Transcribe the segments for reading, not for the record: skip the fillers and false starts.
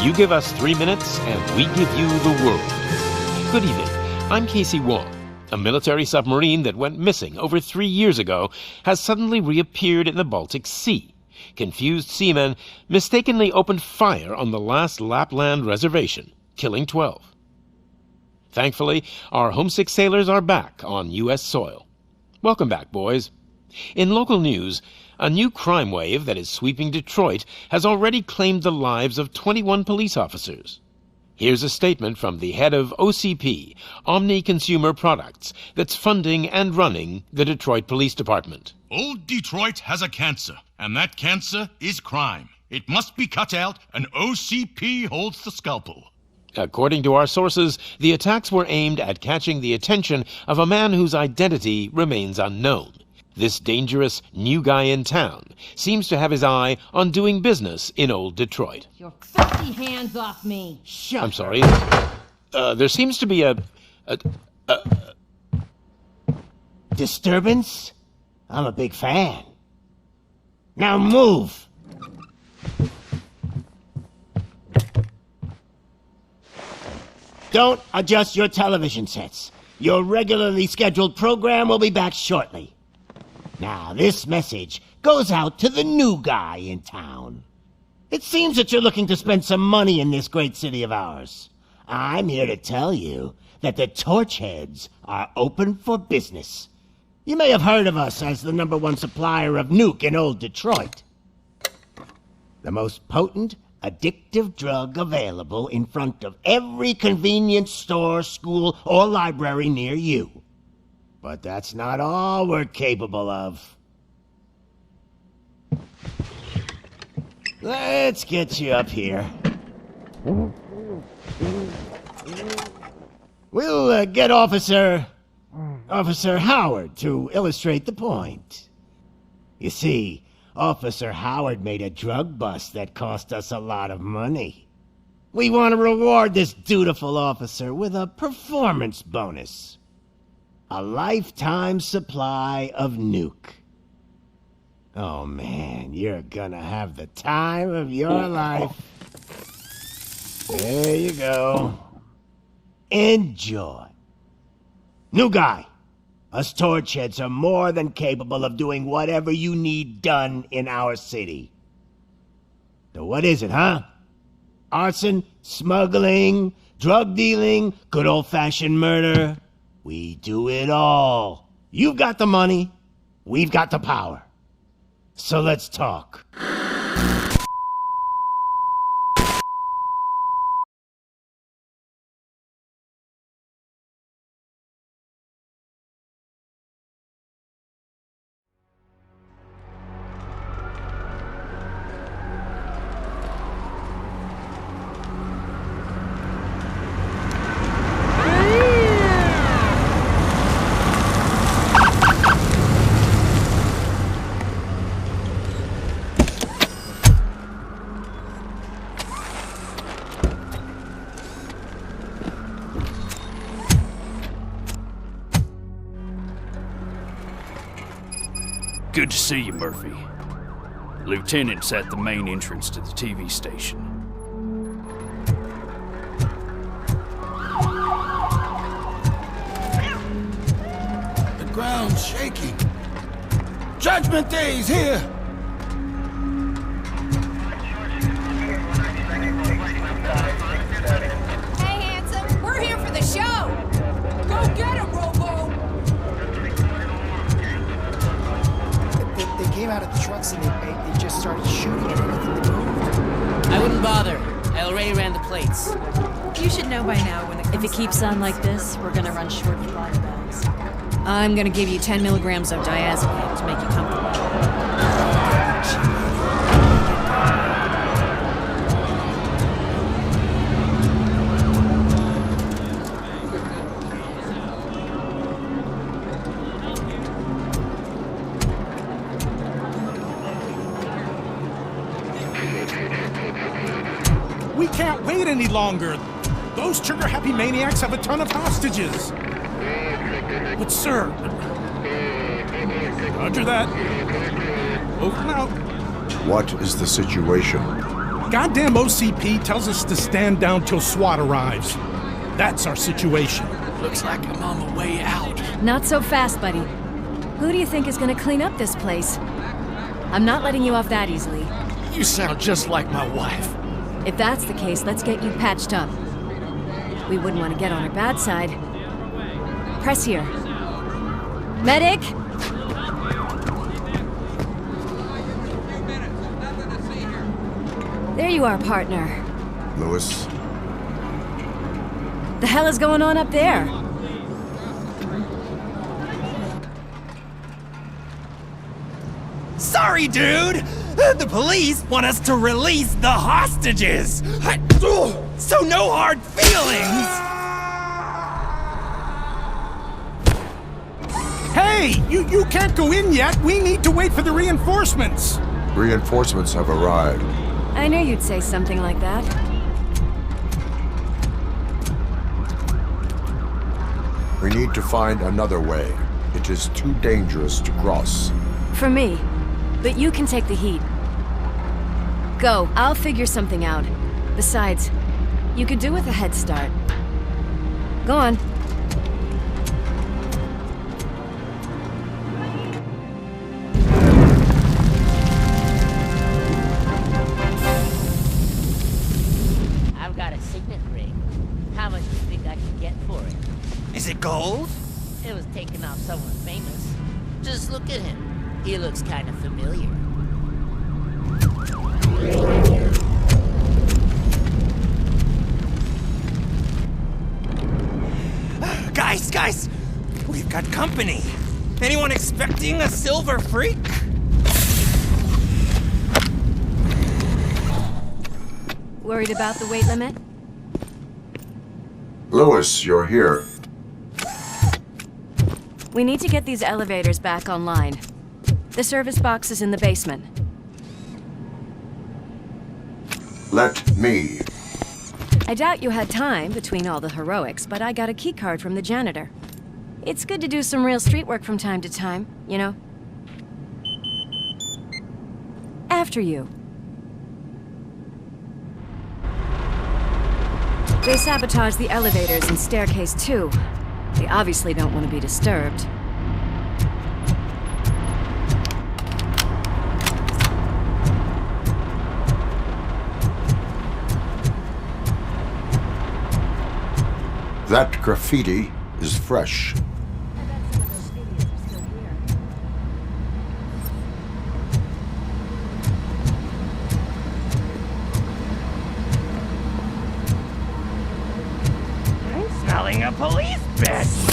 You give us 3 minutes, and we give you the world. Good evening. I'm Casey Wong. A military submarine that went missing over 3 years ago has suddenly reappeared in the Baltic Sea. Confused seamen mistakenly opened fire on the last Lapland reservation, killing 12. Thankfully, our homesick sailors are back on U.S. soil. Welcome back, boys. In local news, a new crime wave that is sweeping Detroit has already claimed the lives of 21 police officers. Here's a statement from the head of OCP, Omni Consumer Products, that's funding and running the Detroit Police Department. Old Detroit has a cancer, and that cancer is crime. It must be cut out, and OCP holds the scalpel. According to our sources, the attacks were aimed at catching the attention of a man whose identity remains unknown. This dangerous new guy in town seems to have his eye on doing business in old Detroit. Your filthy hands off me! Shut I'm sorry. There seems to be a disturbance? I'm a big fan. Now move! Don't adjust your television sets. Your regularly scheduled program will be back shortly. Now, this message goes out to the new guy in town. It seems that you're looking to spend some money in this great city of ours. I'm here to tell you that the Torchheads are open for business. You may have heard of us as the #1 supplier of nuke in old Detroit. The most potent, addictive drug available in front of every convenience store, school, or library near you. But that's not all we're capable of. Let's get you up here. We'll get Officer Howard to illustrate the point. You see, Officer Howard made a drug bust that cost us a lot of money. We want to reward this dutiful officer with a performance bonus. A lifetime supply of nuke. Oh man, you're gonna have the time of your life. There you go. Enjoy. New guy. Us Torchheads are more than capable of doing whatever you need done in our city. So what is it, huh? Arson, smuggling, drug dealing, good old-fashioned murder. We do it all. You've got the money, we've got the power. So let's talk. Good to see you, Murphy. Lieutenant's at the main entrance to the TV station. The ground's shaking. Judgment Day's here! Hey, handsome, we're here for the show! Go get him, Robo! They came out of the trucks and they just started shooting at anything that moved. I wouldn't bother. I already ran the plates. You should know by now when if it keeps on like this, we're gonna run short of body bags. I'm gonna give you 10 milligrams of diazepam to make you comfortable. We can't wait any longer. Those trigger-happy maniacs have a ton of hostages. But sir... Roger that. Over and out. What is the situation? Goddamn OCP tells us to stand down till SWAT arrives. That's our situation. Looks like I'm on my way out. Not so fast, buddy. Who do you think is gonna clean up this place? I'm not letting you off that easily. You sound just like my wife. If that's the case, let's get you patched up. We wouldn't want to get on her bad side. Press here. Medic! There you are, partner. Lewis, The hell is going on up there? Sorry, dude! The police want us to release the hostages! So no hard feelings! Hey! You can't go in yet! We need to wait for the reinforcements! reinforcements have arrived. I knew you'd say something like that. We need to find another way. It is too dangerous to cross. For me. But you can take the heat. Go. I'll figure something out. Besides, you could do with a head start. Go on. I've got a signet ring. How much do you think I can get for it? Is it gold? It was taken off someone famous. Just look at him. He looks kind of familiar. Guys! We've got company. Anyone expecting a silver freak? Worried about the weight limit? Lewis, you're here. We need to get these elevators back online. The service box is in the basement. Let me. I doubt you had time between all the heroics, but I got a keycard from the janitor. It's good to do some real street work from time to time, you know? After you. They sabotaged the elevators and staircase too. They obviously don't want to be disturbed. That graffiti is fresh. I'm smelling a police bitch!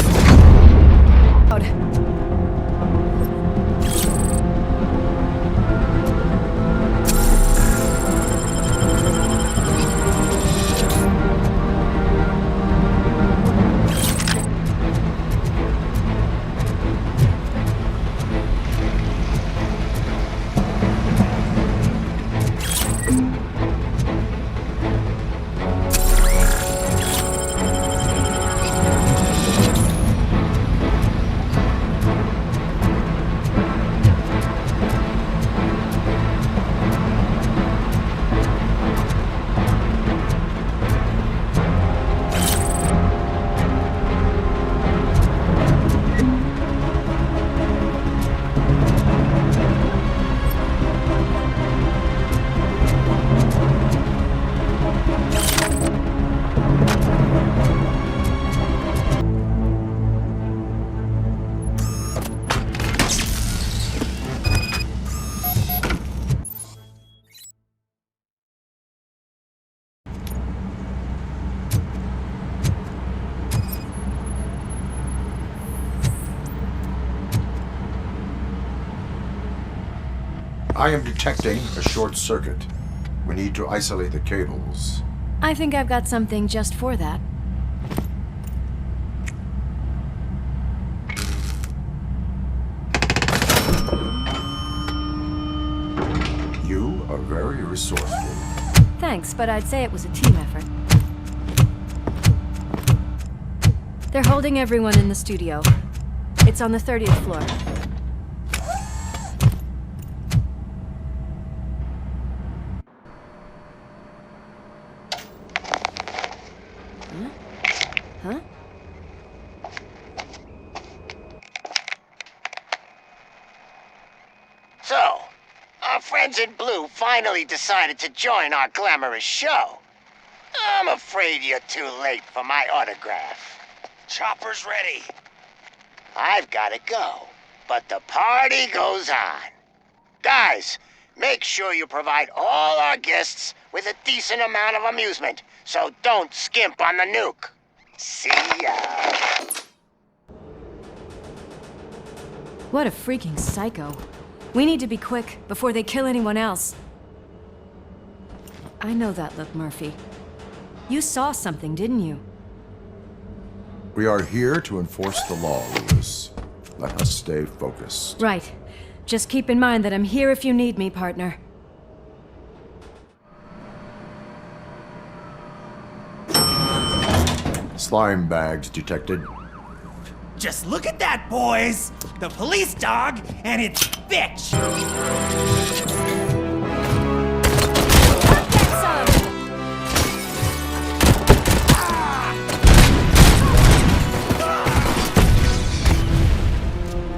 I am detecting a short circuit. We need to isolate the cables. I think I've got something just for that. You are very resourceful. Thanks, but I'd say it was a team effort. They're holding everyone in the studio. It's on the 30th floor. So, our friends in blue finally decided to join our glamorous show. I'm afraid you're too late for my autograph. Chopper's ready. I've gotta go, but the party goes on. Guys, make sure you provide all our guests with a decent amount of amusement, so don't skimp on the nuke. See ya. What a freaking psycho. We need to be quick before they kill anyone else. I know that look, Murphy. You saw something, didn't you? We are here to enforce the law, Lewis. Let us stay focused. Right. Just keep in mind that I'm here if you need me, partner. Slime bags detected. Just look at that, boys! The police dog and its bitch!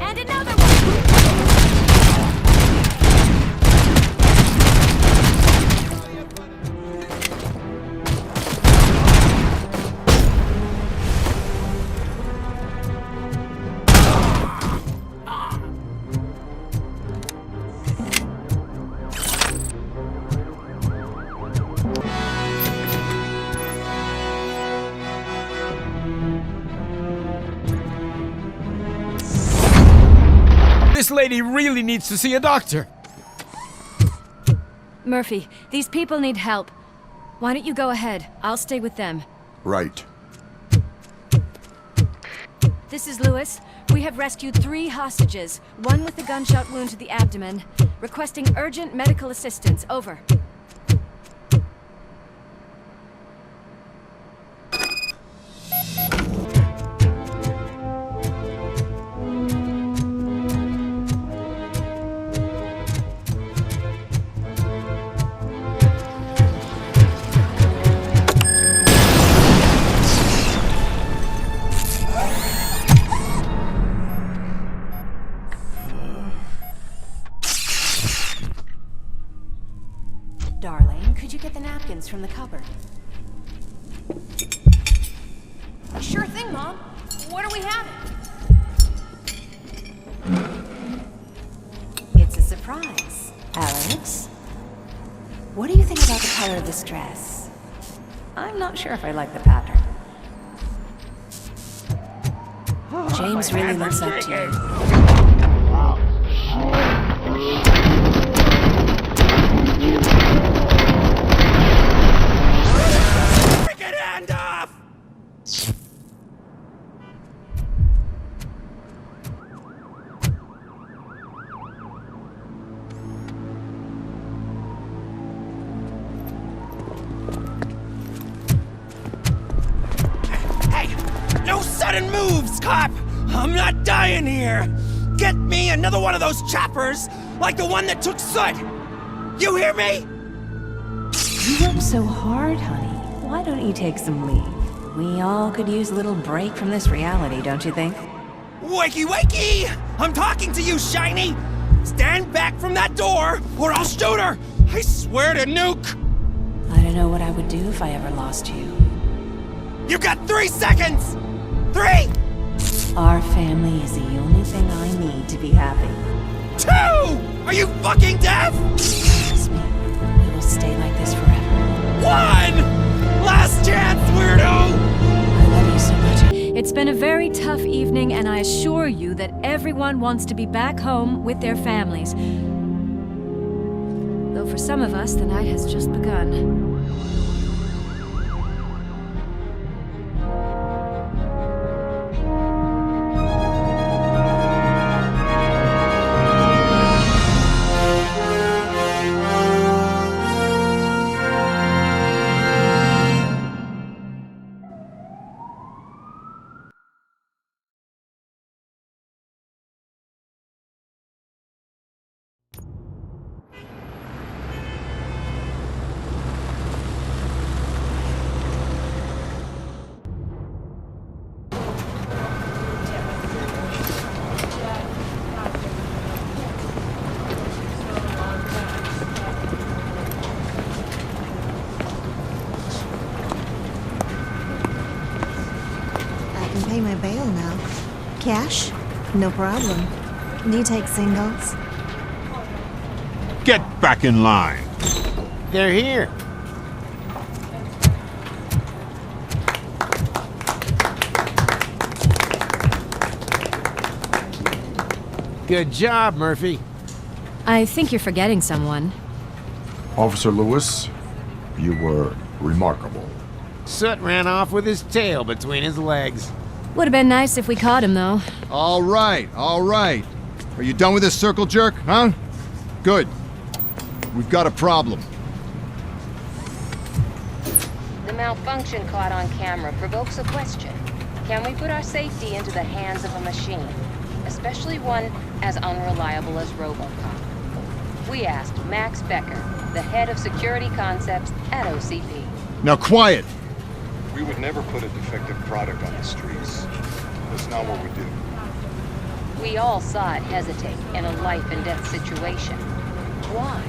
And another one! This lady really needs to see a doctor. Murphy, these people need help. Why don't you go ahead? I'll stay with them. Right. This is Lewis. We have rescued 3 hostages, one with a gunshot wound to the abdomen. Requesting urgent medical assistance. Over. Darling, could you get the napkins from the cupboard? Sure thing, Mom. What are we having? It's a surprise. Alex, what do you think about the color of this dress? I'm not sure if I like the pattern. James really looks up to you. Freaking hand off! Hey! No sudden moves, cop! I'm not dying here! Get me another one of those choppers, like the one that took Soot! You hear me? You work so hard, honey. Why don't you take some leave? We all could use a little break from this reality, don't you think? Wakey, wakey! I'm talking to you, Shiny! Stand back from that door, or I'll shoot her! I swear to nuke! I don't know what I would do if I ever lost you. You got 3 seconds! 3! Our family is the only thing I need to be happy. 2! Are you fucking deaf? Trust me, we will stay like this forever. 1! Last chance, weirdo! I love you so much. It's been a very tough evening, and I assure you that everyone wants to be back home with their families. Though for some of us, the night has just begun. Cash? No problem. Do you take singles? Get back in line. They're here. Good job, Murphy. I think you're forgetting someone. Officer Lewis, you were remarkable. Soot ran off with his tail between his legs. Would have been nice if we caught him, though. All right, all right. Are you done with this circle jerk, huh? Good. We've got a problem. The malfunction caught on camera provokes a question. Can we put our safety into the hands of a machine? Especially one as unreliable as Robocop. We asked Max Becker, the head of security concepts at OCP. Now quiet! We would never put a defective product on the streets. That's not what we do. We all saw it hesitate in a life and death situation. Why?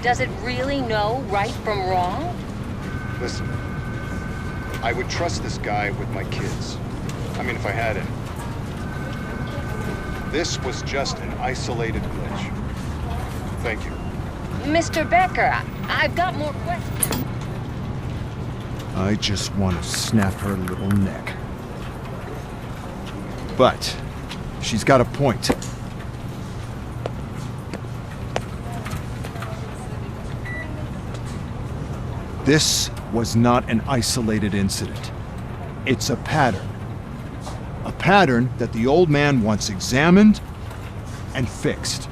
Does it really know right from wrong? Listen, I would trust this guy with my kids. I mean, if I had any. This was just an isolated glitch. Thank you. Mr. Becker, I've got more questions. I just want to snap her little neck. But she's got a point. This was not an isolated incident. It's a pattern. A pattern that the old man wants examined and fixed.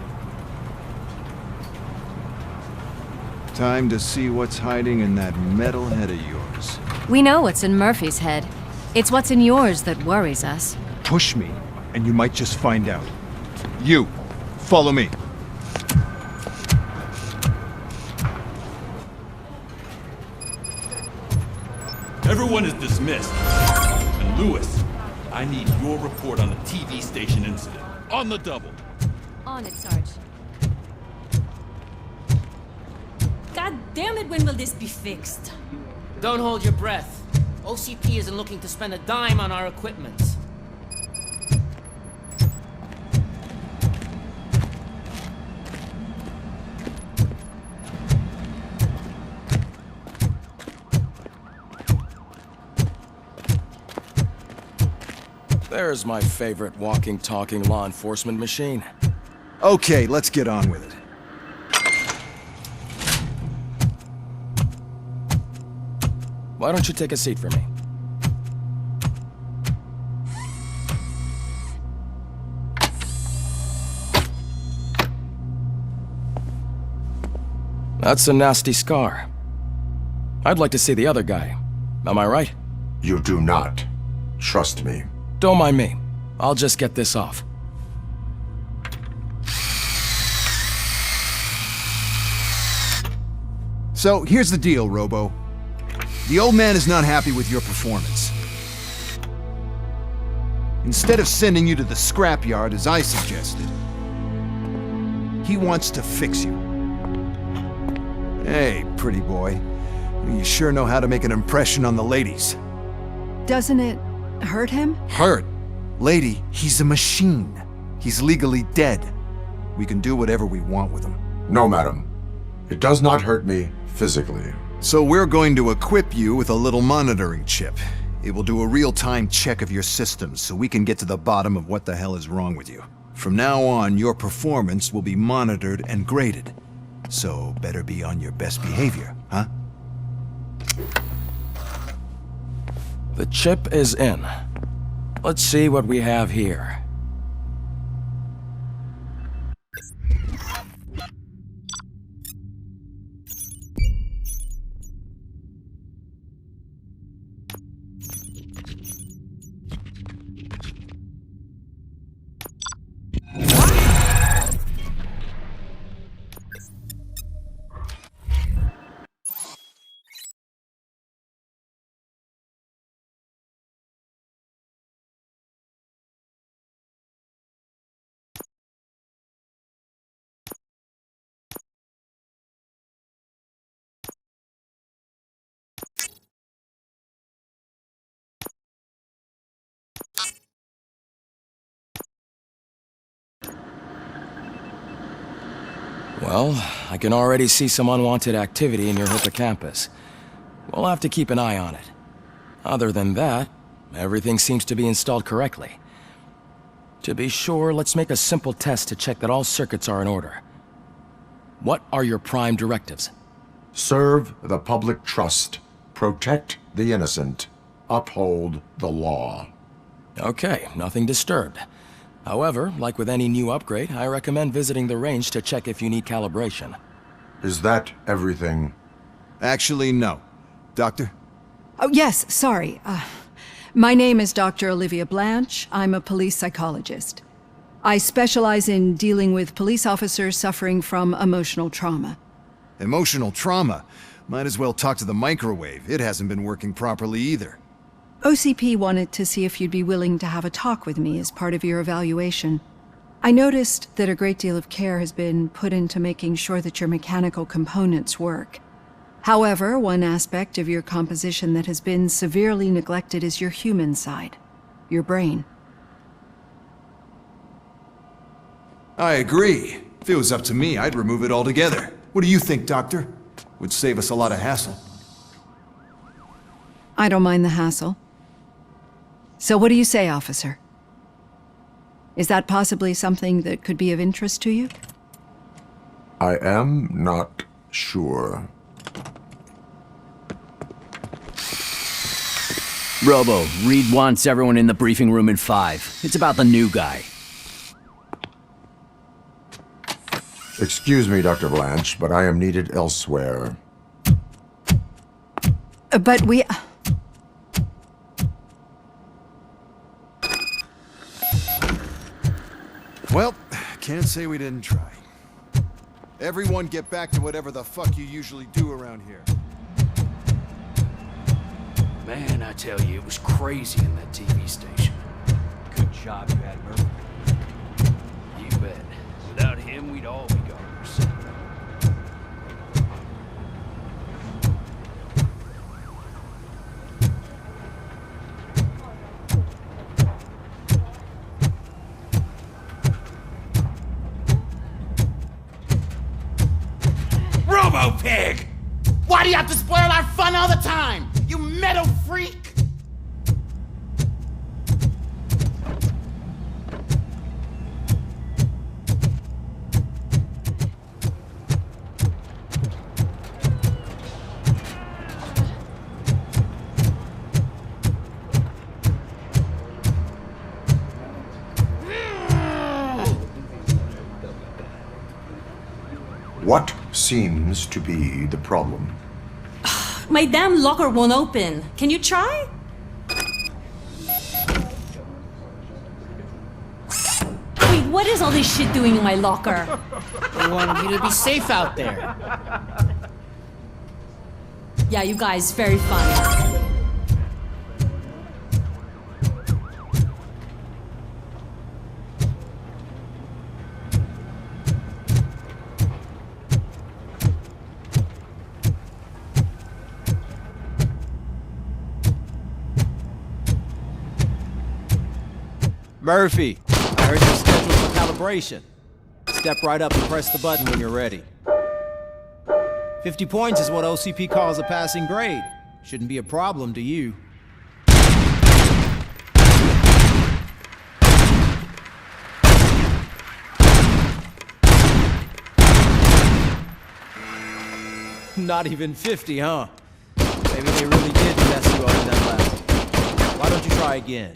Time to see what's hiding in that metal head of yours. We know what's in Murphy's head. It's what's in yours that worries us. Push me, and you might just find out. You, follow me. Everyone is dismissed. And Lewis, I need your report on the TV station incident. On the double. On it, Sarge. God damn it, when will this be fixed? Don't hold your breath. OCP isn't looking to spend a dime on our equipment. There's my favorite walking, talking law enforcement machine. Okay, let's get on with it. Why don't you take a seat for me? That's a nasty scar. I'd like to see the other guy. Am I right? You do not. Trust me. Don't mind me. I'll just get this off. So, here's the deal, Robo. The old man is not happy with your performance. Instead of sending you to the scrapyard as I suggested, he wants to fix you. Hey, pretty boy. You sure know how to make an impression on the ladies. Doesn't it hurt him? Hurt? Lady, he's a machine. He's legally dead. We can do whatever we want with him. No, madam. It does not hurt me physically. So we're going to equip you with a little monitoring chip. It will do a real-time check of your systems so we can get to the bottom of what the hell is wrong with you. From now on, your performance will be monitored and graded. So better be on your best behavior, huh? The chip is in. Let's see what we have here. Well, I can already see some unwanted activity in your hippocampus. We'll have to keep an eye on it. Other than that, everything seems to be installed correctly. To be sure, let's make a simple test to check that all circuits are in order. What are your prime directives? Serve the public trust. Protect the innocent. Uphold the law. Okay, nothing disturbed. However, like with any new upgrade, I recommend visiting the range to check if you need calibration. Is that everything? Actually, no. Doctor? Oh, yes, sorry. My name is Dr. Olivia Blanche. I'm a police psychologist. I specialize in dealing with police officers suffering from emotional trauma. Emotional trauma? Might as well talk to the microwave. It hasn't been working properly either. OCP wanted to see if you'd be willing to have a talk with me as part of your evaluation. I noticed that a great deal of care has been put into making sure that your mechanical components work. However, one aspect of your composition that has been severely neglected is your human side, your brain. I agree. If it was up to me, I'd remove it altogether. What do you think, Doctor? Would save us a lot of hassle. I don't mind the hassle. So what do you say, officer? Is that possibly something that could be of interest to you? I am not sure. Robo, Reed wants everyone in the briefing room in 5. It's about the new guy. Excuse me, Dr. Blanche, but I am needed elsewhere. But we... Well, can't say we didn't try. Everyone get back to whatever the fuck you usually do around here. Man, I tell you, it was crazy in that TV station. Good job you had, Murphy. You bet. Without him, we'd all be goners. Robo-Pig! Why do you have to spoil our fun all the time? You metal freak! What seems to be the problem? My damn locker won't open. Can you try? Wait, what is all this shit doing in my locker? We wanted you to be safe out there. Yeah, you guys, very funny. Murphy, I heard you're scheduled for calibration. Step right up and press the button when you're ready. 50 points is what OCP calls a passing grade. Shouldn't be a problem to you. Not even 50, huh? Maybe they really did mess you up in that lab. Why don't you try again?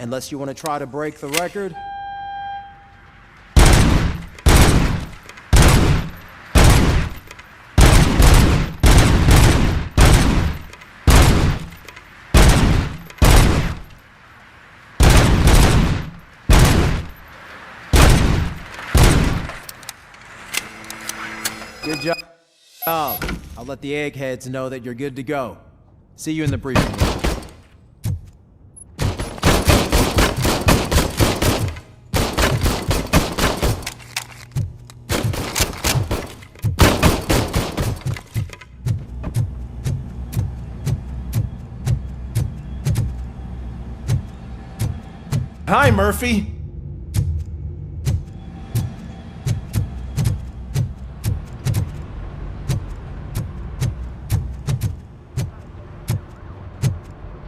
Unless you want to try to break the record. Good job. Oh, I'll let the eggheads know that you're good to go. See you in the briefing room. Hi, Murphy.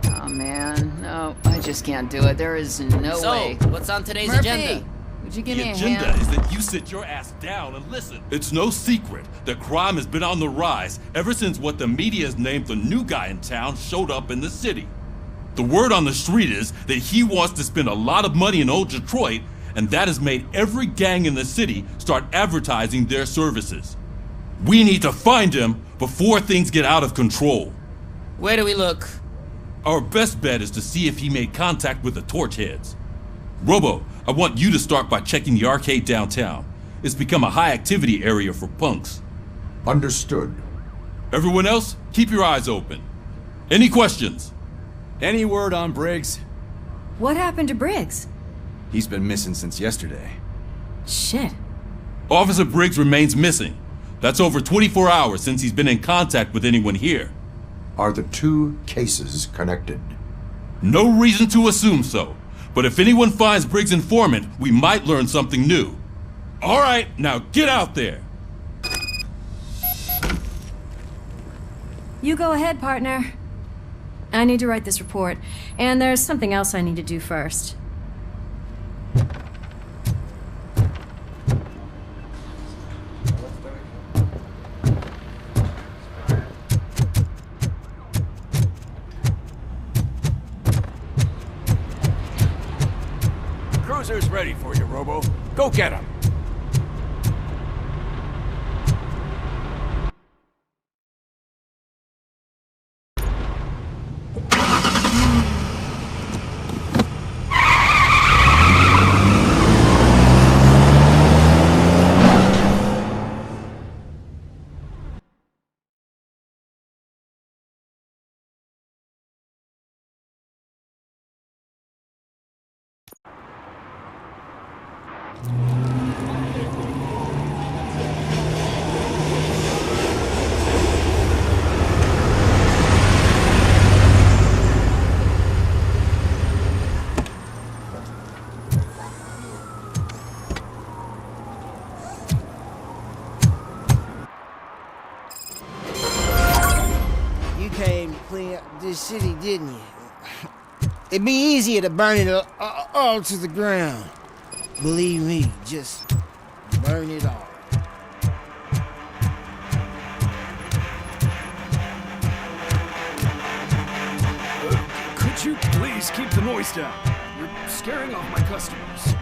Oh man, no, I just can't do it. There is no way. So, what's on today's Murphy, agenda? would you give me The a agenda hand? is that you sit your ass down and listen. It's no secret that crime has been on the rise ever since what the media has named the new guy in town showed up in the city. The word on the street is that he wants to spend a lot of money in old Detroit, and that has made every gang in the city start advertising their services. We need to find him before things get out of control. Where do we look? Our best bet is to see if he made contact with the torch heads. Robo, I want you to start by checking the arcade downtown. It's become a high activity area for punks. Understood. Everyone else, keep your eyes open. Any questions? Any word on Briggs? What happened to Briggs? He's been missing since yesterday. Shit. Officer Briggs remains missing. That's over 24 hours since he's been in contact with anyone here. Are the two cases connected? No reason to assume so. But if anyone finds Briggs' informant, we might learn something new. All right, now get out there. You go ahead, partner. I need to write this report, and there's something else I need to do first. Cruiser's ready for you, Robo. Go get him. You came to clean up this city, didn't you? It'd be easier to burn it all to the ground. Believe me, just burn it all. Could you please keep the noise down? You're scaring off my customers.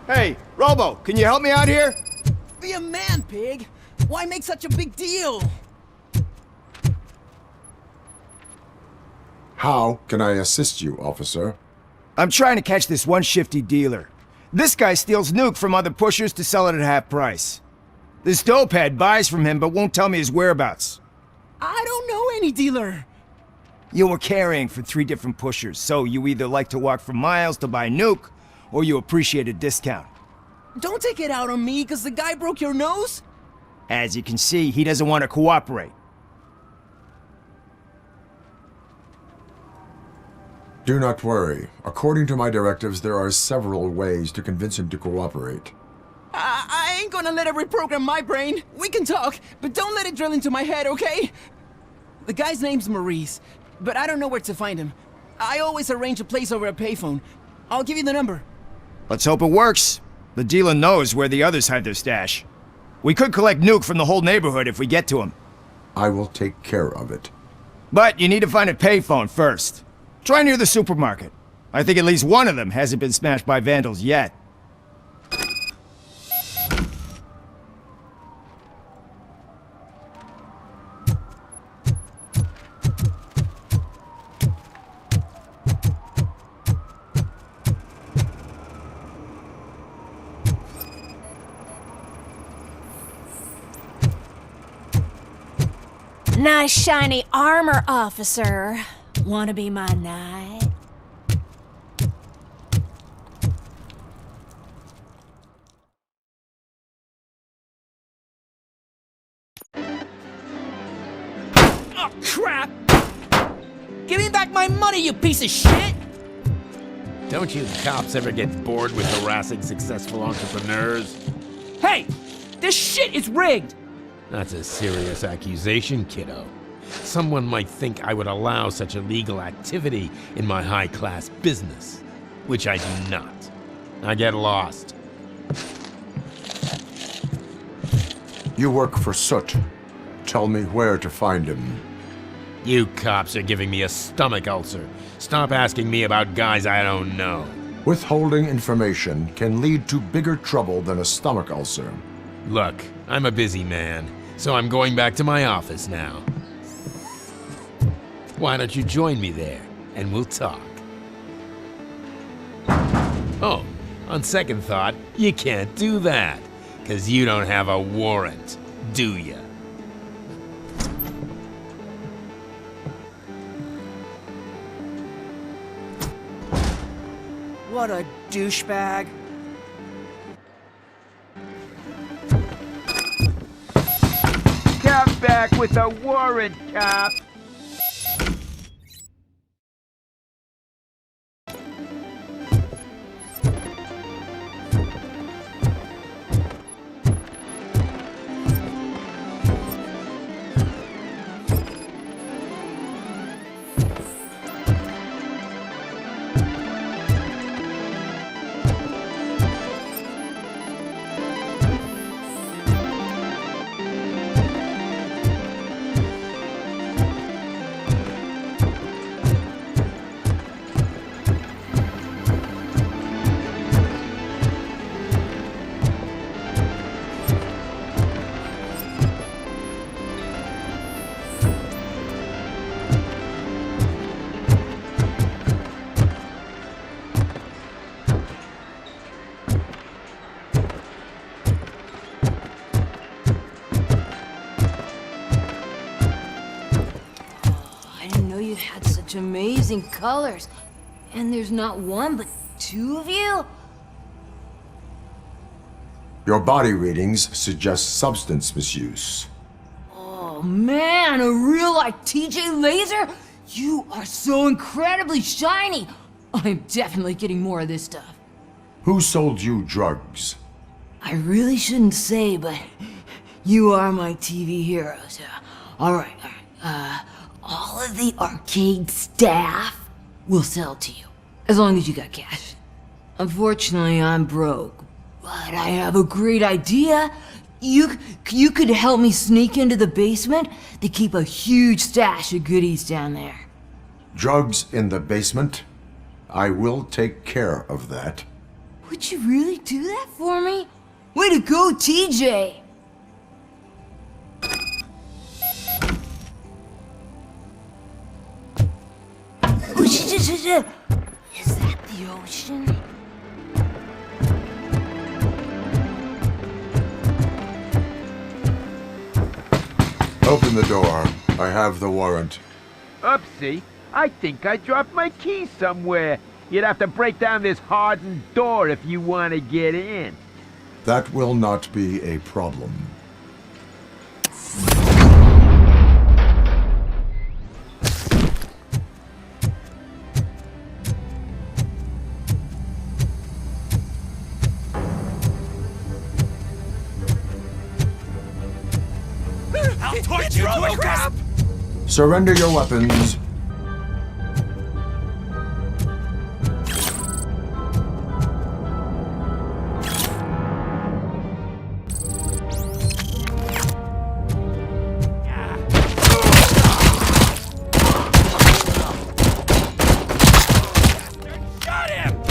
Hey, Robo, can you help me out here? Be a man, pig. Why make such a big deal? How can I assist you, officer? I'm trying to catch this one shifty dealer. This guy steals nuke from other pushers to sell it at half price. This dopehead buys from him but won't tell me his whereabouts. I don't know any dealer. You were carrying for 3 different pushers, so you either like to walk for miles to buy nuke, or you appreciate a discount. Don't take it out on me because the guy broke your nose? As you can see, he doesn't want to cooperate. Do not worry. According to my directives, there are several ways to convince him to cooperate. I ain't gonna let it reprogram my brain. We can talk, but don't let it drill into my head, okay? The guy's name's Maurice, but I don't know where to find him. I always arrange a place over a payphone. I'll give you the number. Let's hope it works. The dealer knows where the others hide their stash. We could collect nuke from the whole neighborhood if we get to him. I will take care of it. But you need to find a payphone first. Try near the supermarket. I think at least one of them hasn't been smashed by vandals yet. Nice shiny armor, officer. Wanna be my knight? Oh, crap! Give me back my money, you piece of shit! Don't you cops ever get bored with harassing successful entrepreneurs? Hey! This shit is rigged! That's a serious accusation, kiddo. Someone might think I would allow such illegal activity in my high-class business, which I do not. I get lost. You work for Soot. Tell me where to find him. You cops are giving me a stomach ulcer. Stop asking me about guys I don't know. Withholding information can lead to bigger trouble than a stomach ulcer. Look, I'm a busy man, so I'm going back to my office now. Why don't you join me there, and we'll talk. Oh, on second thought, you can't do that, 'cause you don't have a warrant, do ya? What a douchebag. Come back with a warrant, cop! Amazing colors. And there's not one, but two of you? Your body readings suggest substance misuse. Oh man, a real like TJ Laser? You are so incredibly shiny. I'm definitely getting more of this stuff. Who sold you drugs? I really shouldn't say, but you are my TV heroes. All right. All of the arcade staff will sell to you, as long as you got cash. Unfortunately, I'm broke, but I have a great idea. You could help me sneak into the basement. They keep a huge stash of goodies down there. Drugs in the basement? I will take care of that. Would you really do that for me? Way to go, TJ! Is that the ocean? Open the door. I have the warrant. Oopsie, I think I dropped my keys somewhere. You'd have to break down this hardened door if you want to get in. That will not be a problem. I'll torch you, Robocop! Surrender your weapons. Got him!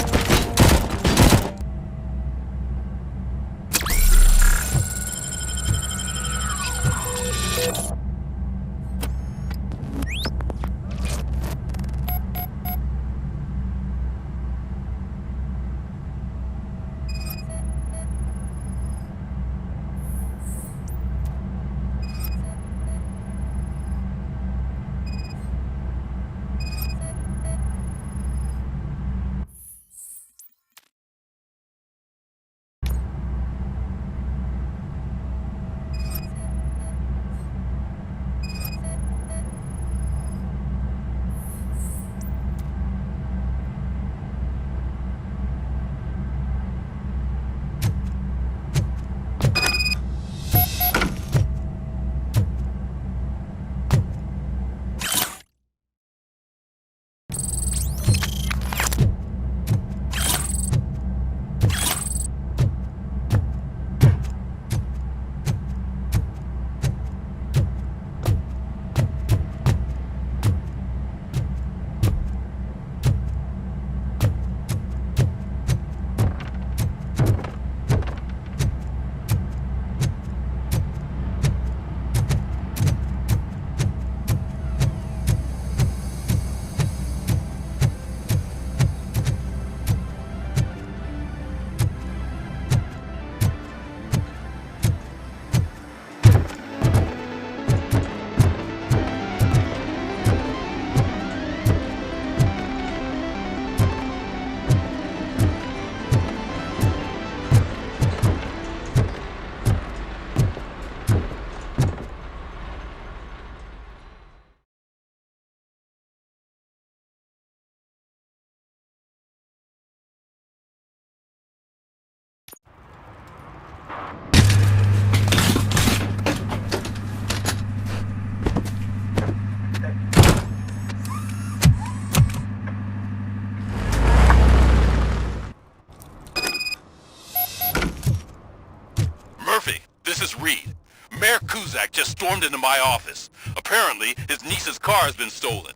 is Reed. Mayor Kuzak just stormed into my office. Apparently, his niece's car has been stolen.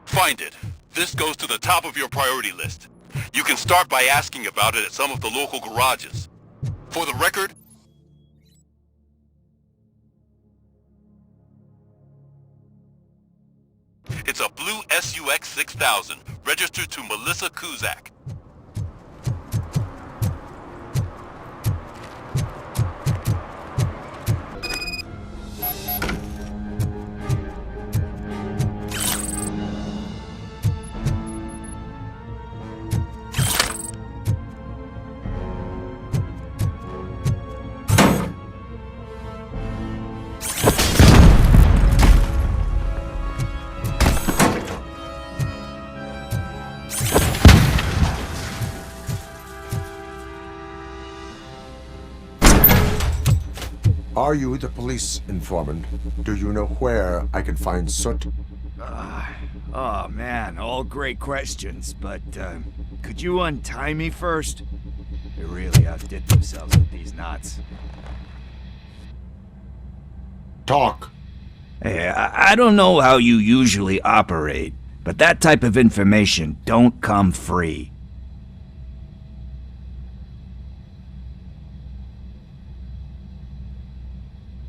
Find it. This goes to the top of your priority list. You can start by asking about it at some of the local garages. For the record, it's a blue SUX 6000, registered to Melissa Kuzak. Are you the police informant? Do you know where I can find Soot? Oh man, all great questions, but could you untie me first? They really outdid themselves with these knots. Talk. Hey, I don't know how you usually operate, but that type of information don't come free.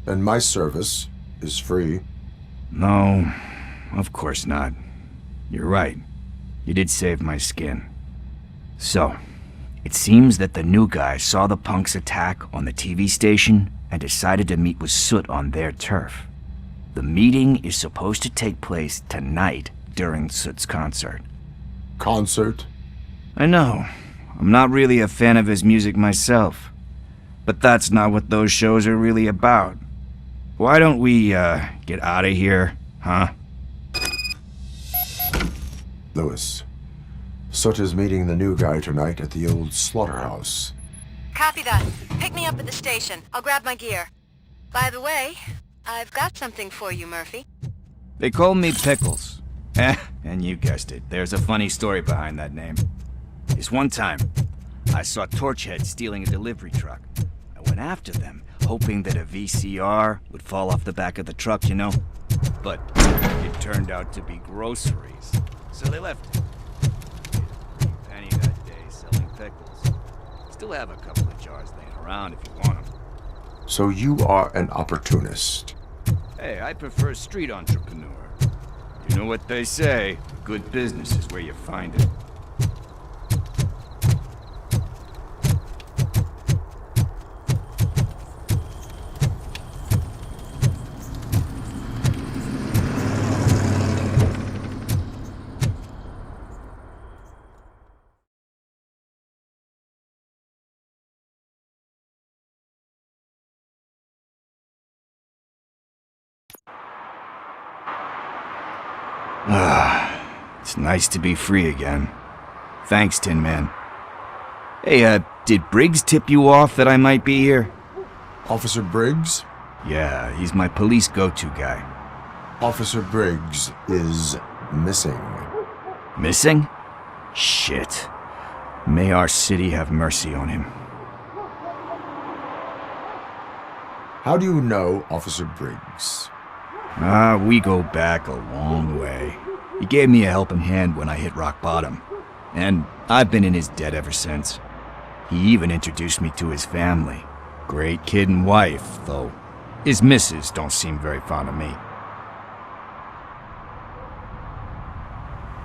And my service is free. No, of course not. You're right. You did save my skin. So, it seems that the new guy saw the punk's attack on the TV station and decided to meet with Soot on their turf. The meeting is supposed to take place tonight during Soot's concert. Concert? I know. I'm not really a fan of his music myself. But that's not what those shows are really about. Why don't we, get out of here, huh? Lewis, Soot is meeting the new guy tonight at the old slaughterhouse. Copy that. Pick me up at the station. I'll grab my gear. By the way, I've got something for you, Murphy. They call me Pickles. And you guessed it, there's a funny story behind that name. This one time, I saw Torchhead stealing a delivery truck. I went after them, hoping that a VCR would fall off the back of the truck, you know? But it turned out to be groceries. So they left it. A penny that day selling pickles. Still have a couple of jars laying around if you want them. So you are an opportunist. Hey, I prefer street entrepreneur. You know what they say, good business is where you find it. It's nice to be free again. Thanks, Tin Man. Hey, did Briggs tip you off that I might be here? Officer Briggs? Yeah, he's my police go-to guy. Officer Briggs is missing. Missing? Shit. May our city have mercy on him. How do you know Officer Briggs? We go back a long way. He gave me a helping hand when I hit rock bottom, and I've been in his debt ever since. He even introduced me to his family. Great kid and wife, though his missus don't seem very fond of me.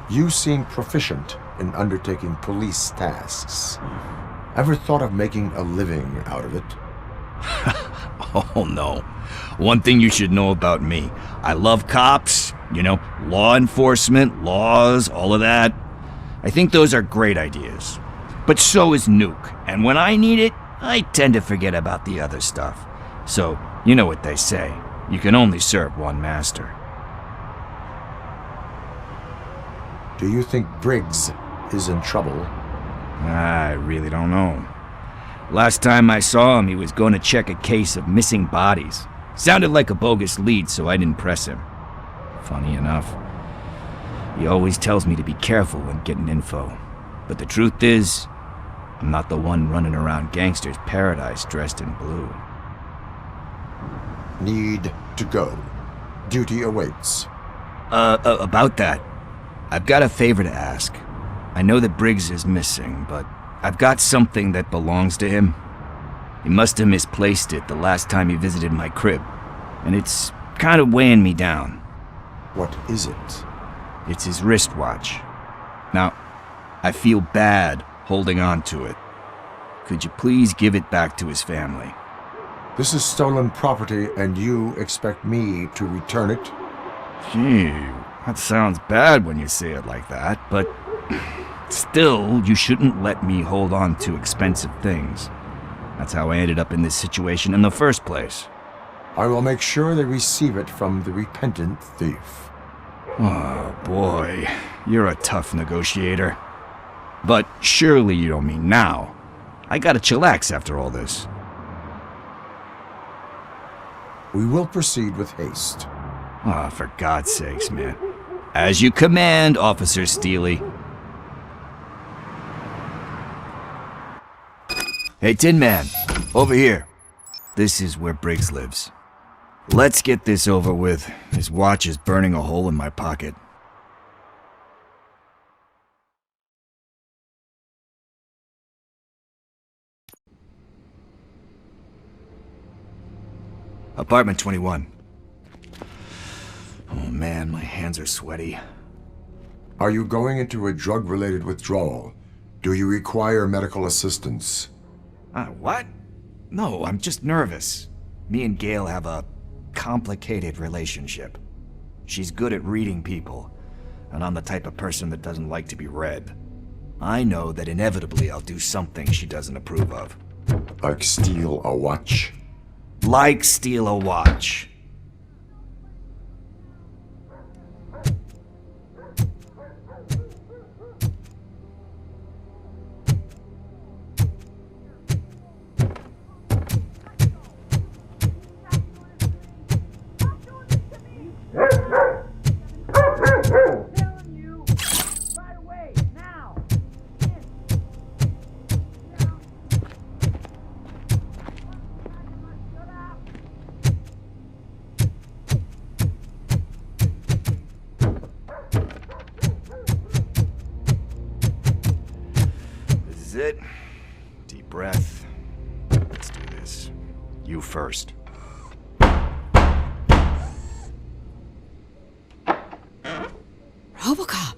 You seem proficient in undertaking police tasks. Ever thought of making a living out of it? Oh no. One thing you should know about me. I love cops, you know, law enforcement, laws, all of that. I think those are great ideas. But so is Nuke, and when I need it, I tend to forget about the other stuff. So, you know what they say. You can only serve one master. Do you think Briggs is in trouble? I really don't know. Last time I saw him, he was going to check a case of missing bodies. Sounded like a bogus lead, so I didn't press him. Funny enough. He always tells me to be careful when getting info. But the truth is, I'm not the one running around Gangster's Paradise dressed in blue. Need to go. Duty awaits. About that, I've got a favor to ask. I know that Briggs is missing, but I've got something that belongs to him. He must have misplaced it the last time he visited my crib, and it's kind of weighing me down. What is it? It's his wristwatch. Now, I feel bad holding on to it. Could you please give it back to his family? This is stolen property, and you expect me to return it? Gee, that sounds bad when you say it like that, but still, you shouldn't let me hold on to expensive things. That's how I ended up in this situation in the first place. I will make sure they receive it from the repentant thief. Oh boy, you're a tough negotiator. But surely you don't mean now. I gotta chillax after all this. We will proceed with haste. Ah, for God's sakes, man. As you command, Officer Steely. Hey, Tin Man, over here. This is where Briggs lives. Let's get this over with. His watch is burning a hole in my pocket. Apartment 21. Oh man, my hands are sweaty. Are you going into a drug-related withdrawal? Do you require medical assistance? What? No, I'm just nervous. Me and Gail have a complicated relationship. She's good at reading people, and I'm the type of person that doesn't like to be read. I know that inevitably I'll do something she doesn't approve of. Like steal a watch? Like steal a watch. It. Deep breath. Let's do this. You first. Robocop!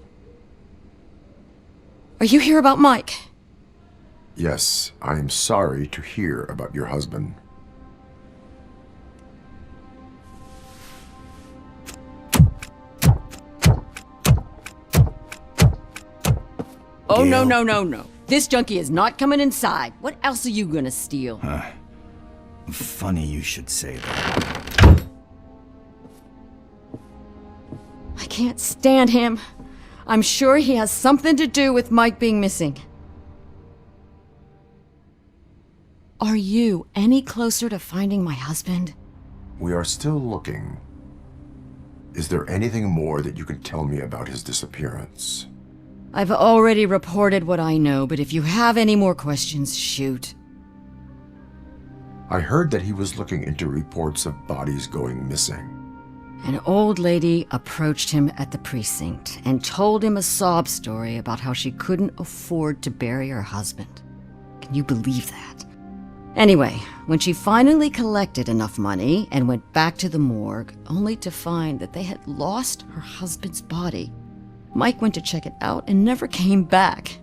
Are you here about Mike? Yes, I am sorry to hear about your husband. Oh, no, no, no, no. This junkie is not coming inside. What else are you gonna steal? Funny you should say that. I can't stand him. I'm sure he has something to do with Mike being missing. Are you any closer to finding my husband? We are still looking. Is there anything more that you can tell me about his disappearance? I've already reported what I know, but if you have any more questions, shoot. I heard that he was looking into reports of bodies going missing. An old lady approached him at the precinct and told him a sob story about how she couldn't afford to bury her husband. Can you believe that? Anyway, when she finally collected enough money and went back to the morgue, only to find that they had lost her husband's body, Mike went to check it out and never came back.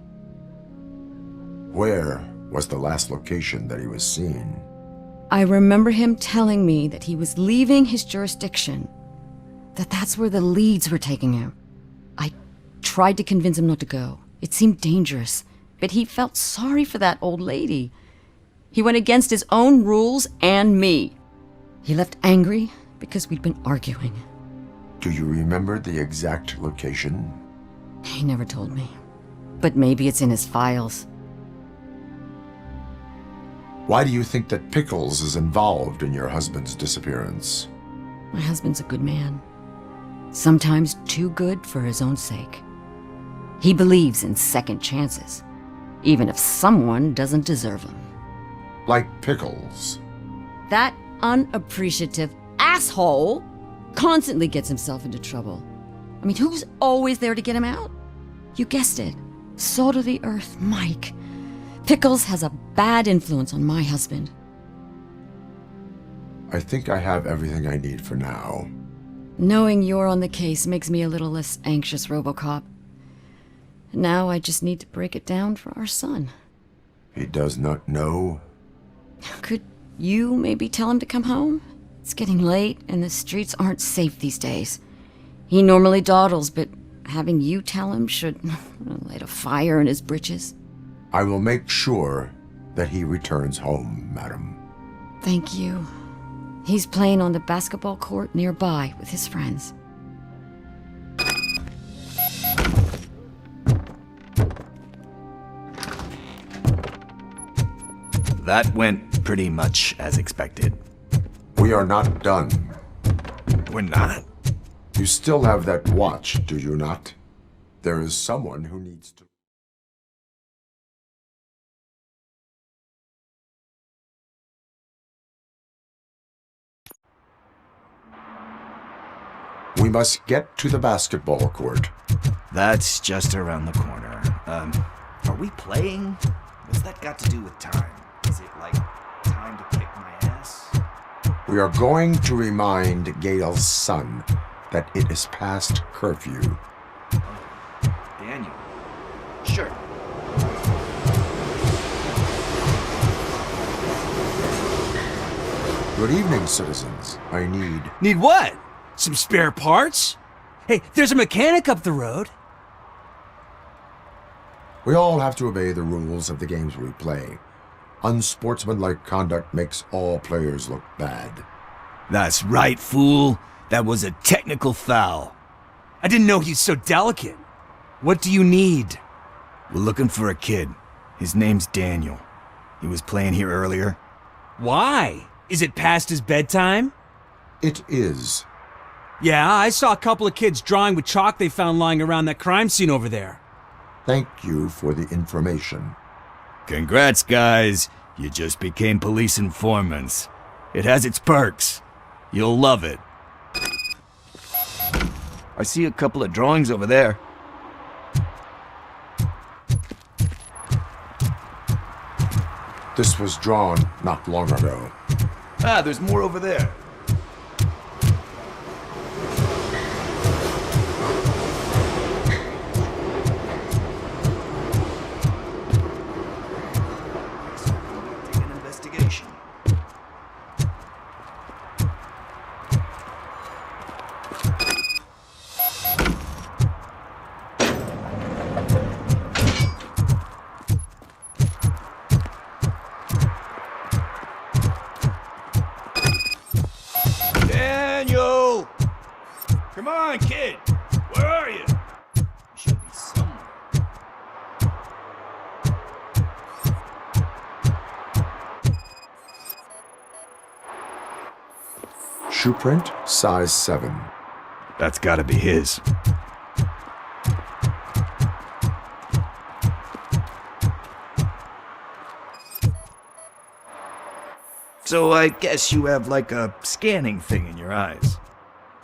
Where was the last location that he was seen? I remember him telling me that he was leaving his jurisdiction, that's where the leads were taking him. I tried to convince him not to go. It seemed dangerous, but he felt sorry for that old lady. He went against his own rules and me. He left angry because we'd been arguing. Do you remember the exact location? He never told me, but maybe it's in his files. Why do you think that Pickles is involved in your husband's disappearance? My husband's a good man. Sometimes too good for his own sake. He believes in second chances, even if someone doesn't deserve them. Like Pickles? That unappreciative asshole constantly gets himself into trouble. I mean, who's always there to get him out? You guessed it. Salt of the earth, Mike. Pickles has a bad influence on my husband. I think I have everything I need for now. Knowing you're on the case makes me a little less anxious, Robocop. Now I just need to break it down for our son. He does not know? Could you maybe tell him to come home? It's getting late and the streets aren't safe these days. He normally dawdles, but having you tell him should light a fire in his britches. I will make sure that he returns home, madam. Thank you. He's playing on the basketball court nearby with his friends. That went pretty much as expected. We are not done. We're not? You still have that watch, do you not? There is someone who needs to... We must get to the basketball court. That's just around the corner. Are we playing? What's that got to do with time? Is it like time to kick my ass? We are going to remind Gail's son that it is past curfew. Daniel. Sure. Good evening, citizens. I need... Need what? Some spare parts? Hey, there's a mechanic up the road. We all have to obey the rules of the games we play. Unsportsmanlike conduct makes all players look bad. That's right, fool. That was a technical foul. I didn't know he's so delicate. What do you need? We're looking for a kid. His name's Daniel. He was playing here earlier. Why? Is it past his bedtime? It is. Yeah, I saw a couple of kids drawing with chalk they found lying around that crime scene over there. Thank you for the information. Congrats, guys. You just became police informants. It has its perks. You'll love it. I see a couple of drawings over there. This was drawn not long ago. Ah, there's more over there. Take an investigation. Daniel! Come on, kid! Where are you? You should be somewhere. Shoe print, size 7. That's gotta be his. So I guess you have like a scanning thing in your eyes.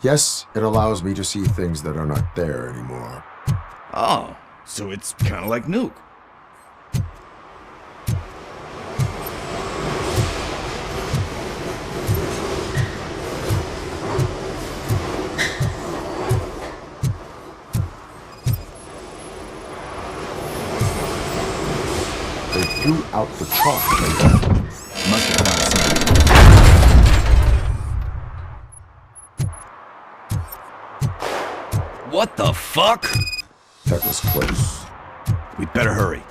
Yes, it allows me to see things that are not there anymore. Oh, so it's kind of like Nuke. They threw out the chalk. Must have found something. What the fuck? That was close. We'd better hurry.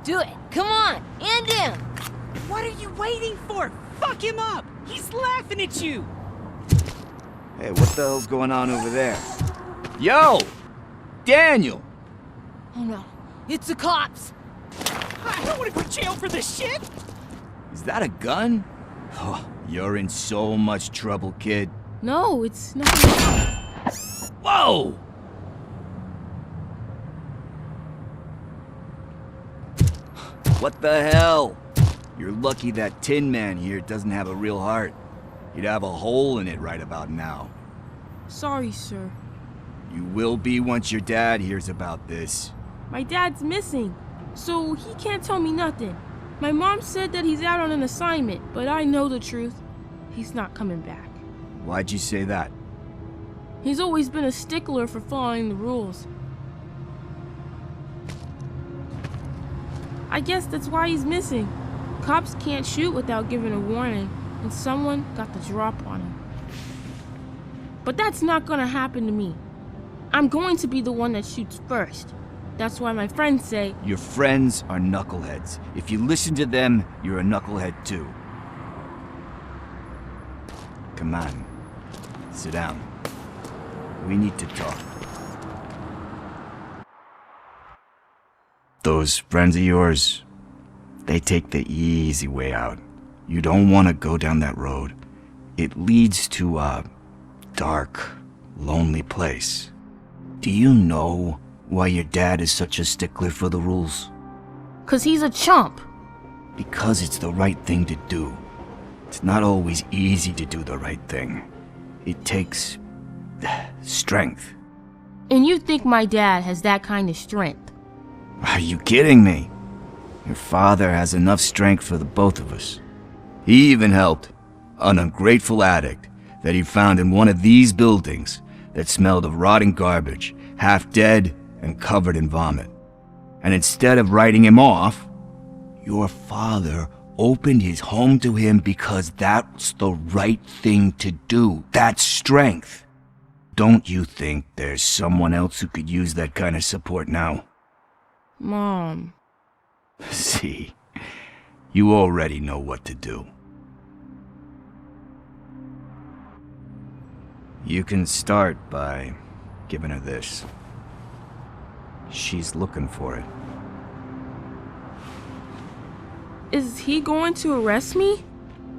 Do it! Come on! End him! What are you waiting for? Fuck him up! He's laughing at you! Hey, what the hell's going on over there? Yo! Daniel! Oh no, it's the cops! I don't want to go to jail for this shit! Is that a gun? Oh, you're in so much trouble, kid. No, it's not. Whoa! What the hell? You're lucky that Tin Man here doesn't have a real heart. He'd have a hole in it right about now. Sorry, sir. You will be once your dad hears about this. My dad's missing, so he can't tell me nothing. My mom said that he's out on an assignment, but I know the truth. He's not coming back. Why'd you say that? He's always been a stickler for following the rules. I guess that's why he's missing. Cops can't shoot without giving a warning, and someone got the drop on him. But that's not gonna happen to me. I'm going to be the one that shoots first. That's why my friends say... Your friends are knuckleheads. If you listen to them, you're a knucklehead too. Come on. Sit down. We need to talk. Those friends of yours, they take the easy way out. You don't want to go down that road. It leads to a dark, lonely place. Do you know why your dad is such a stickler for the rules? 'Cause he's a chump. Because it's the right thing to do. It's not always easy to do the right thing. It takes strength. And you think my dad has that kind of strength? Are you kidding me? Your father has enough strength for the both of us. He even helped an ungrateful addict that he found in one of these buildings that smelled of rotting garbage, half dead and covered in vomit. And instead of writing him off, your father opened his home to him because that's the right thing to do. That's strength. Don't you think there's someone else who could use that kind of support now? Mom. See, you already know what to do. You can start by giving her this. She's looking for it. Is he going to arrest me?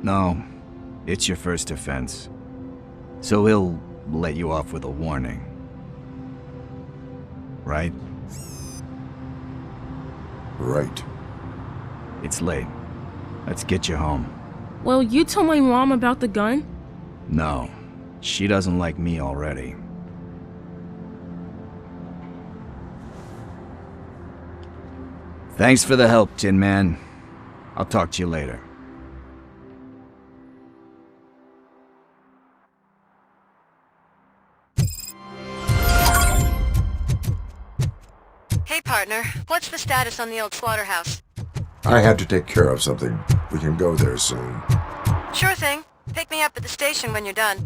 No, it's your first offense. So he'll let you off with a warning. Right? Right. It's late. Let's get you home. Well, you told my mom about the gun? No, she doesn't like me already. Thanks for the help, Tin Man. I'll talk to you later. Hey, partner. What's the status on the old slaughterhouse? I had to take care of something. We can go there soon. Sure thing. Pick me up at the station when you're done.